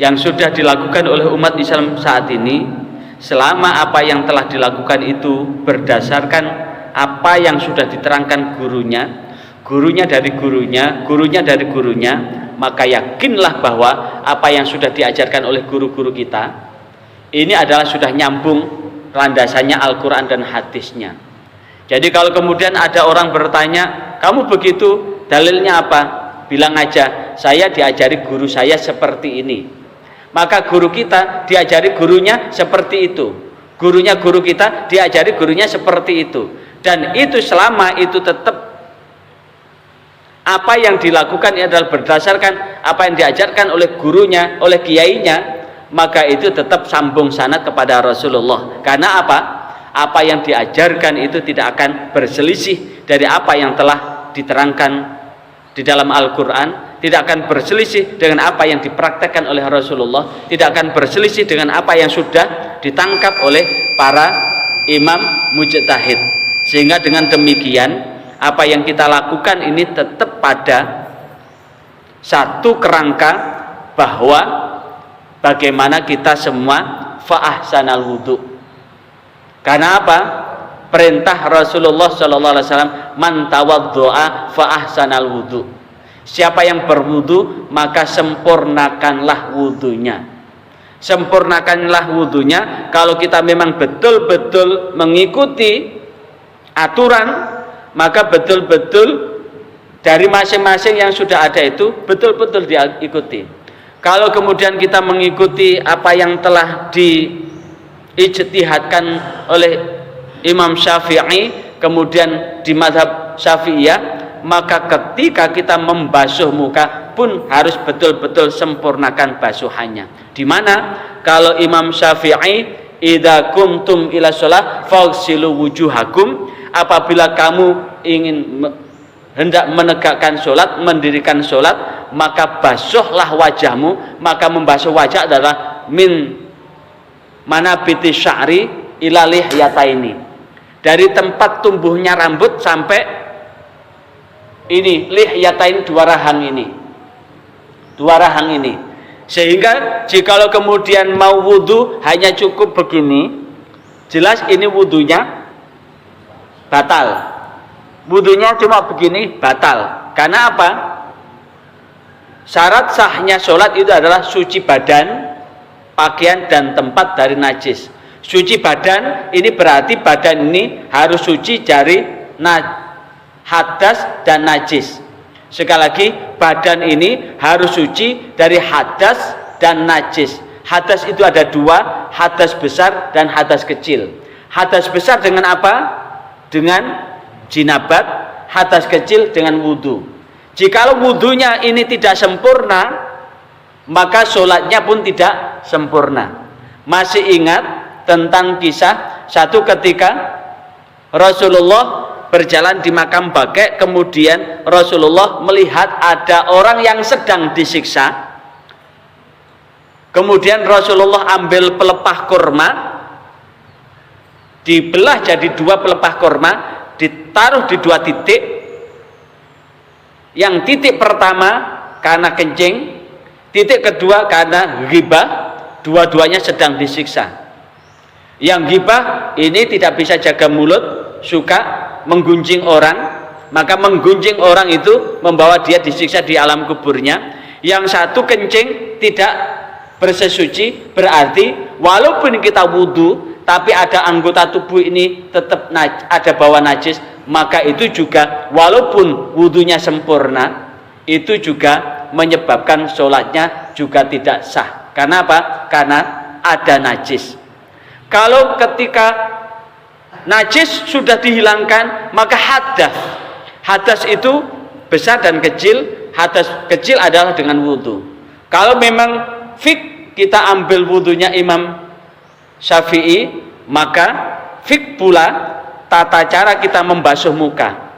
yang sudah dilakukan oleh umat Islam saat ini, selama apa yang telah dilakukan itu berdasarkan apa yang sudah diterangkan gurunya dari gurunya, maka yakinlah bahwa apa yang sudah diajarkan oleh guru-guru kita ini adalah sudah nyambung landasannya Al-Quran dan hadisnya. Jadi kalau kemudian ada orang bertanya, kamu begitu, dalilnya apa? Bilang aja, saya diajari guru saya seperti ini. Maka guru kita diajari gurunya seperti itu. Gurunya guru kita diajari gurunya seperti itu. Dan itu selama itu tetap apa yang dilakukan adalah berdasarkan apa yang diajarkan oleh gurunya, oleh kiainya, maka itu tetap sambung sanad kepada Rasulullah. Karena apa? Apa yang diajarkan itu tidak akan berselisih dari apa yang telah diterangkan di dalam Al-Quran, tidak akan berselisih dengan apa yang dipraktekkan oleh Rasulullah, tidak akan berselisih dengan apa yang sudah ditangkap oleh para imam mujtahid. Sehingga dengan demikian apa yang kita lakukan ini tetap pada satu kerangka bahwa bagaimana kita semua fa'ahsanal wudu. Karena apa? Perintah Rasulullah SAW, man tawaddo'a fa'ahsanal wudu. Siapa yang berwudu maka sempurnakanlah wudunya. Sempurnakanlah wudunya. Kalau kita memang betul-betul mengikuti aturan, maka betul-betul dari masing-masing yang sudah ada itu betul-betul diikuti. Kalau kemudian kita mengikuti apa yang telah diijtihadkan oleh Imam Syafi'i, kemudian di mazhab Syafi'iyah, maka ketika kita membasuh muka pun harus betul-betul sempurnakan basuhannya. Di mana kalau Imam Syafi'i, idza kumtum ila shalah faghsilu wujuhakum, apabila kamu ingin hendak menegakkan sholat, mendirikan sholat, maka basuhlah wajahmu. Maka membasuh wajah adalah min manabiti sya'ri ila lihyataini, dari tempat tumbuhnya rambut sampai ini lihyatain, dua rahang ini. Sehingga jikalau kemudian mau wudu hanya cukup begini, jelas ini wudunya batal. Wudunya cuma begini batal. Karena apa? Syarat sahnya sholat itu adalah suci badan, pakaian dan tempat dari najis. Suci badan ini berarti badan ini harus suci dari hadas dan najis. Sekali lagi, badan ini harus suci dari hadas dan najis. Hadas itu ada dua, hadas besar dan hadas kecil. Hadas besar dengan apa? Dengan jinabat. Hadas kecil dengan wudhu. Jikalau wudhunya ini tidak sempurna, maka sholatnya pun tidak sempurna. Masih ingat tentang kisah satu ketika Rasulullah berjalan di makam Baqi', kemudian Rasulullah melihat ada orang yang sedang disiksa. Kemudian Rasulullah ambil pelepah kurma, dibelah jadi dua pelepah kurma, ditaruh di dua titik. Yang titik pertama karena kencing, titik kedua karena ghibah, dua-duanya sedang disiksa. Yang ghibah ini tidak bisa jaga mulut, suka menggunjing orang, maka menggunjing orang itu membawa dia disiksa di alam kuburnya. Yang satu kencing tidak bersesuci, berarti walaupun kita wudhu tapi ada anggota tubuh ini tetap ada bawa najis, maka itu juga walaupun wudhunya sempurna, itu juga menyebabkan sholatnya juga tidak sah. Karena apa? Karena ada najis. Kalau ketika najis sudah dihilangkan, maka hadas itu besar dan kecil. Hadas kecil adalah dengan wudhu. Kalau memang fik kita ambil wudhunya Imam Syafi'i, maka fik pula tata cara kita membasuh muka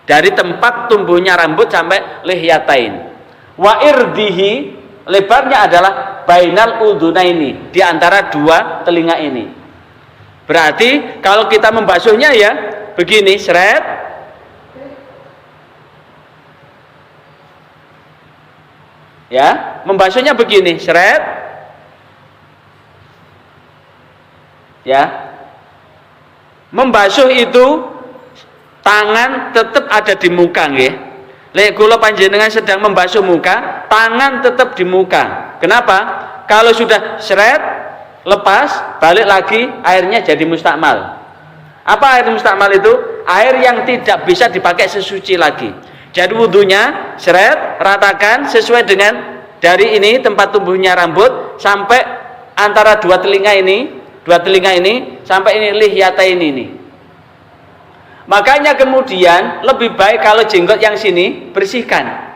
dari tempat tumbuhnya rambut sampai lihyatain. Wa irdihi, lebarnya adalah bainal udhunaini, di antara dua telinga ini. Berarti kalau kita membasuhnya ya begini, seret, ya, membasuhnya begini, seret, ya. Membasuh itu tangan tetap ada di muka, nggih. Lek kula panjenengan sedang membasuh muka, tangan tetap di muka. Kenapa? Kalau sudah seret, lepas, balik lagi, airnya jadi mustakmal. Apa air mustakmal itu? Air yang tidak bisa dipakai sesuci lagi. Jadi wudhunya seret, ratakan sesuai dengan dari ini tempat tumbuhnya rambut sampai antara dua telinga ini sampai ini lihyatain ini. Makanya kemudian lebih baik kalau jenggot yang sini bersihkan,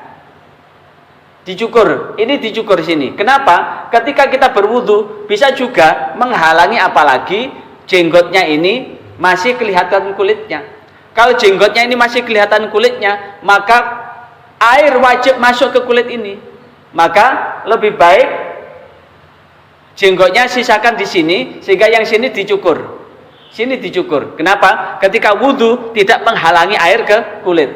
dicukur, ini dicukur sini. Kenapa? Ketika kita berwudu bisa juga menghalangi, apalagi jenggotnya ini masih kelihatan kulitnya. Kalau jenggotnya ini masih kelihatan kulitnya, maka air wajib masuk ke kulit ini. Maka lebih baik jenggotnya sisakan di sini, sehingga yang sini dicukur. Sini dicukur. Kenapa? Ketika wudu tidak menghalangi air ke kulit.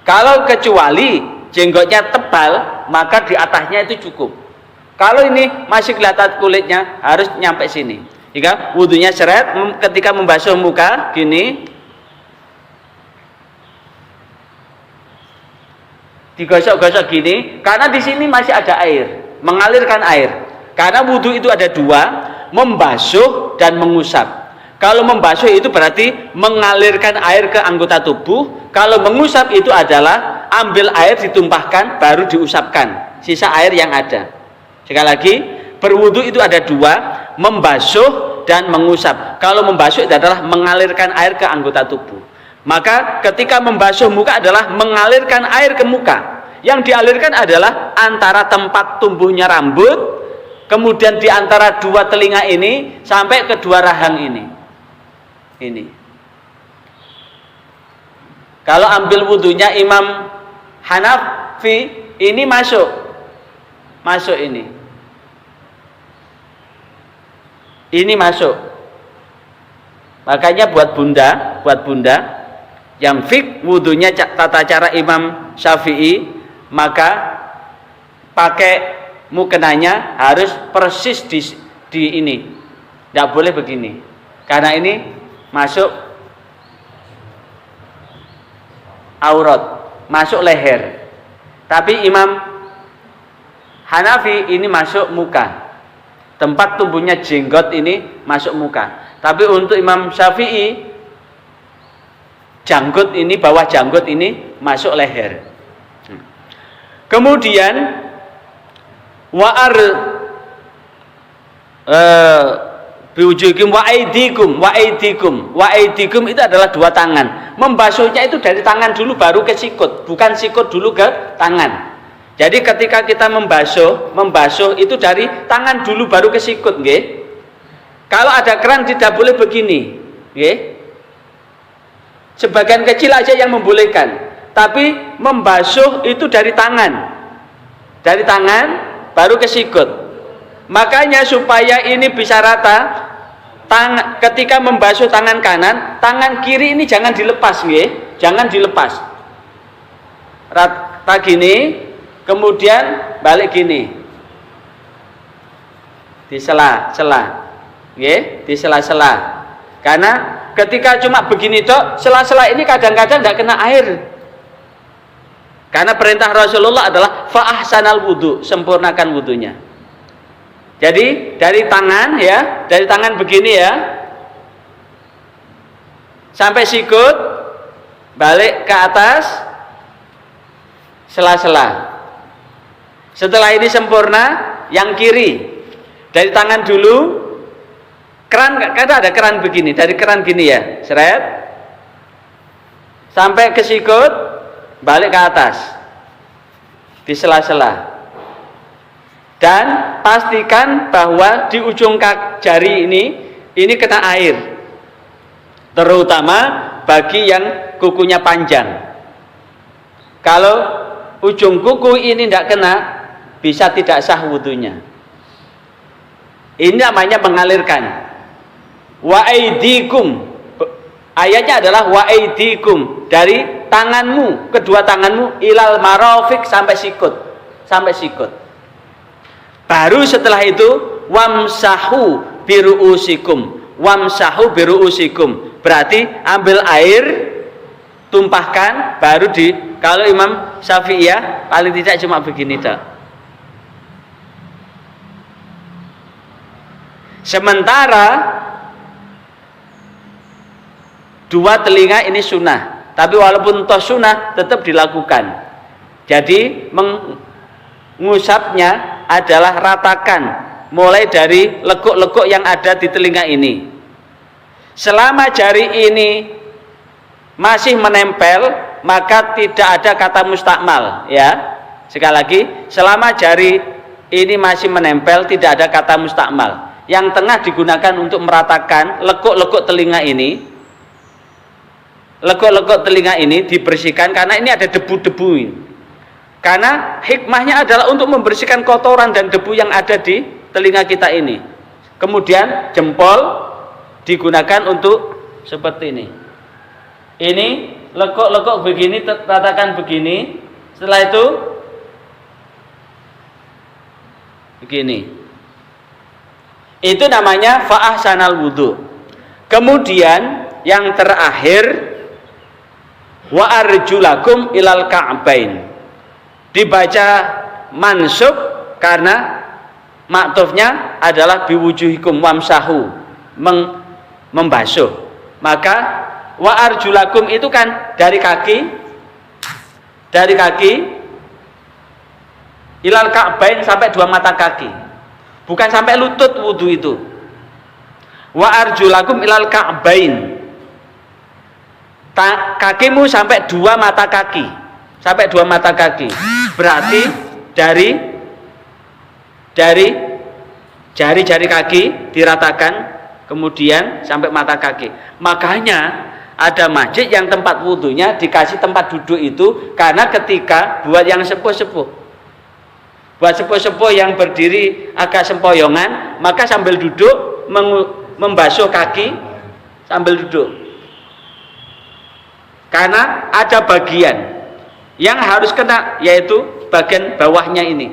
Kalau kecuali jenggotnya tebal, maka di atasnya itu cukup. Kalau ini masih kelihatan kulitnya, harus nyampe sini. Jika wudunya seret, ketika membasuh muka gini, digosok-gosok gini, karena di sini masih ada air, mengalirkan air. Karena wudu itu ada dua, membasuh dan mengusap. Kalau membasuh itu berarti mengalirkan air ke anggota tubuh. Kalau mengusap itu adalah ambil air ditumpahkan baru diusapkan sisa air yang ada. Sekali lagi, berwudu itu ada dua, membasuh dan mengusap. Kalau membasuh itu adalah mengalirkan air ke anggota tubuh. Maka ketika membasuh muka adalah mengalirkan air ke muka. Yang dialirkan adalah antara tempat tumbuhnya rambut, kemudian di antara dua telinga ini sampai ke dua rahang ini. Ini. Kalau ambil wudunya Imam Hanafi, ini masuk ini. Ini masuk. Makanya buat bunda yang fik wudunya tata cara Imam Syafi'i, maka pakai mukenanya harus persis di ini, tidak boleh begini, karena ini masuk aurat, masuk leher. Tapi Imam Hanafi ini masuk muka, tempat tumbuhnya jenggot ini masuk muka. Tapi untuk Imam Syafi'i janggut ini, bawah janggut ini masuk leher. Kemudian biwujuhikum wa aidikum itu adalah dua tangan. Membasuhnya itu dari tangan dulu baru ke sikut, bukan sikut dulu ke tangan. Jadi ketika kita membasuh itu dari tangan dulu baru ke sikut, nggih. Kalau ada keran tidak boleh begini, nggih. Sebagian kecil aja yang membolehkan. Tapi membasuh itu dari tangan. Dari tangan baru ke sikut. Makanya supaya ini bisa rata, ketika membasuh tangan kanan, tangan kiri ini jangan dilepas, nggih. Jangan dilepas. Rata gini, kemudian balik gini. Disela-sela. Nggih, disela-sela. Karena ketika cuma begini dok, sela-sela ini kadang-kadang tidak kena air. Karena perintah Rasulullah adalah fa'ahsanal wudu, sempurnakan wudunya. Jadi dari tangan ya, dari tangan begini ya, sampai sikut, balik ke atas, sela-sela. Setelah ini sempurna, yang kiri dari tangan dulu, keran, karena ada keran begini, dari keran gini ya, seret, sampai ke sikut, balik ke atas, di sela-sela. Dan pastikan bahwa di ujung jari ini kena air, terutama bagi yang kukunya panjang. Kalau ujung kuku ini tidak kena, bisa tidak sah wudunya. Ini namanya mengalirkan. Wa aidikum, ayatnya adalah wa aidikum, dari tanganmu, kedua tanganmu ilal marafiq, sampai sikut, sampai sikut. Baru setelah itu wamsahu biruusikum, wamsahu biruusikum, berarti ambil air, tumpahkan, baru kalau Imam Syafi'iyah paling tidak cuma begini tak. Sementara dua telinga ini sunnah, tapi walaupun toh sunnah tetap dilakukan. Jadi mengusapnya adalah ratakan, mulai dari lekuk-lekuk yang ada di telinga ini. Selama jari ini masih menempel, maka tidak ada kata mustakmal, ya. Sekali lagi, selama jari ini masih menempel, tidak ada kata mustakmal. Yang tengah digunakan untuk meratakan lekuk-lekuk telinga ini. Lekuk-lekuk telinga ini dibersihkan karena ini ada debu-debu. Karena hikmahnya adalah untuk membersihkan kotoran dan debu yang ada di telinga kita ini. Kemudian jempol digunakan untuk seperti ini. Ini lekuk-lekuk begini, ratakan begini. Setelah itu begini. Itu namanya fa'ahsanal wudu. Kemudian yang terakhir wa arjulakum ilal ka'bain, dibaca mansub karena maktufnya adalah biwujuhikum wamsahu, membasuh. Maka wa arjulakum itu kan dari kaki ilal ka'bain, sampai dua mata kaki, bukan sampai lutut wudu itu. Wa arjulakum ilal ka'bain, kakimu sampai dua mata kaki, sampai dua mata kaki, berarti dari jari-jari kaki diratakan, kemudian sampai mata kaki. Makanya ada masjid yang tempat wudunya dikasih tempat duduk itu, karena ketika buat yang sepuh-sepuh, buat sepuh-sepuh yang berdiri agak sempoyongan, maka sambil duduk membasuh kaki sambil duduk. Karena ada bagian yang harus kena, yaitu bagian bawahnya ini.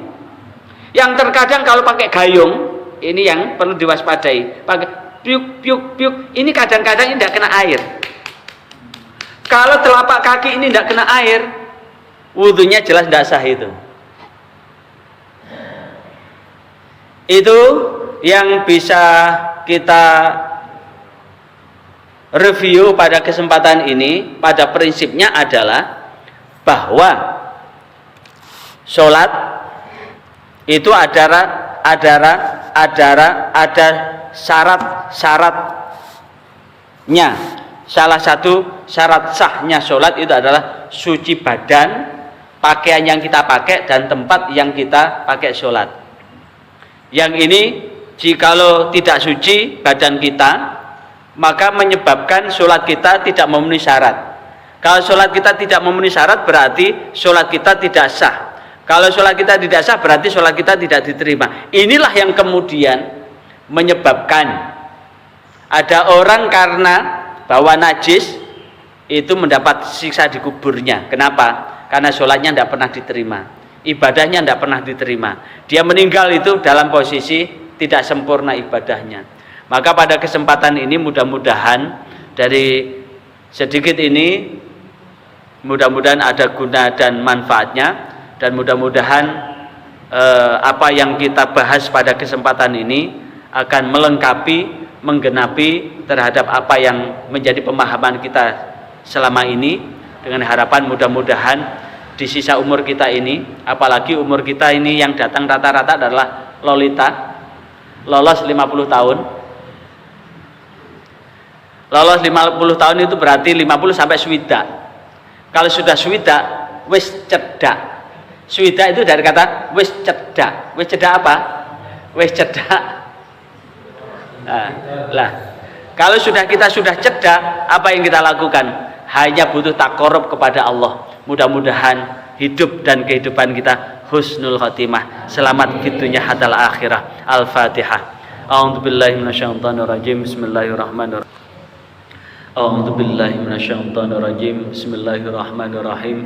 Yang terkadang kalau pakai gayung, ini yang perlu diwaspadai. Pakai piuk, ini kadang-kadang ini tidak kena air. Kalau telapak kaki ini tidak kena air, wudunya jelas tidak sah itu. Itu yang bisa kita review pada kesempatan ini, pada prinsipnya adalah bahwa sholat itu ada syarat-syaratnya. Salah satu syarat sahnya sholat itu adalah suci badan, pakaian yang kita pakai, dan tempat yang kita pakai sholat. Yang ini jikalau tidak suci badan kita, maka menyebabkan sholat kita tidak memenuhi syarat. Kalau sholat kita tidak memenuhi syarat, berarti sholat kita tidak sah. Kalau sholat kita tidak sah, berarti sholat kita tidak diterima. Inilah yang kemudian menyebabkan ada orang karena bawa najis itu mendapat siksa di kuburnya. Kenapa? Karena sholatnya tidak pernah diterima, ibadahnya tidak pernah diterima. Dia meninggal itu dalam posisi tidak sempurna ibadahnya. Maka pada kesempatan ini mudah-mudahan dari sedikit ini mudah-mudahan ada guna dan manfaatnya, dan mudah-mudahan apa yang kita bahas pada kesempatan ini akan melengkapi, menggenapi terhadap apa yang menjadi pemahaman kita selama ini, dengan harapan mudah-mudahan di sisa umur kita ini, apalagi umur kita ini yang datang rata-rata adalah lolita, lolos 50 tahun. Lolos 50 tahun itu berarti 50 sampai swida. Kalau sudah swida, wis cedak. Swida itu dari kata wis cedak. Wis cedak apa? Wis cedak. Nah, kalau kita sudah cedak, apa yang kita lakukan? Hanya butuh takorup kepada Allah. Mudah-mudahan hidup dan kehidupan kita husnul khotimah, selamat di dunia hatta akhirah. Al-Fatihah. A'udzubillahi minasyaitonirrajim. Bismillahirrahmanirrahim. A'udzubillahi minasyaitonirrajim. Bismillahirrahmanirrahim.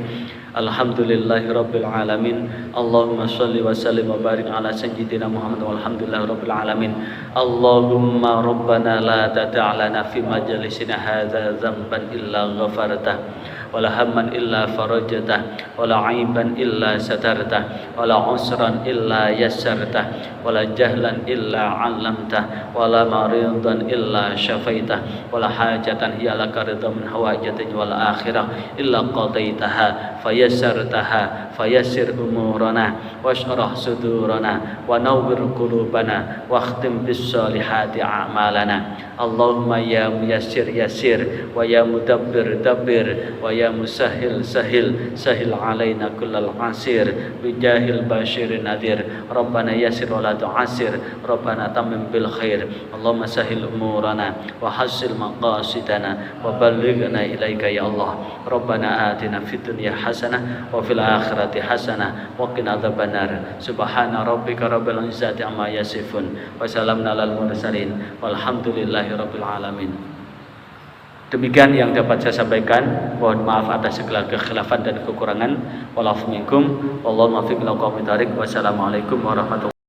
Alhamdulillahi rabbil alamin. Allahumma shalli wa sallim wa barik ala sayyidina Muhammad walhamdulillahi rabbil alamin. Allahumma rabbana la tada'lana fi majlisina hadza dzamban illa ghafartah, wala hamman illa farajtah, wala aiban illa satartah, wala usran illa yassartah, wala jahlan illa 'allamtah, wala maridan illa syafaitah, wala hajatan hiya laka ridha min hawajatin wal akhirah illa qadaitaha fayassartaha fayassir umurana washrah sudurana wa nawwir qulubana wakhtim bis solihati a'malana. Allahumma ya muyassir yassir, wa ya mudabbir dabbir, wa ya musahhil sahil sahil alaina kullal asir bijahil basyirin nadir. Rabbana yassir wa la tu'assir, Rabbana tammim bil khair. Allahumma sahhil umurana wa hassil maqasidana wa ballighna ilaika ya Allah. Rabbana atina fid dunya hasanah wa fil akhirati hasanah wa qina adzabannar. Subhana rabbika rabbil izzati amma yasifun wa salamun alal mursalin walhamdulillahi rabbil alamin. Demikian yang dapat saya sampaikan. Mohon maaf atas segala kekhilafan dan kekurangan. Walafu minkum wallahu muwaffiq ila aqwamit thariq. Wassalamualaikum warahmatullahi wabarakatuh.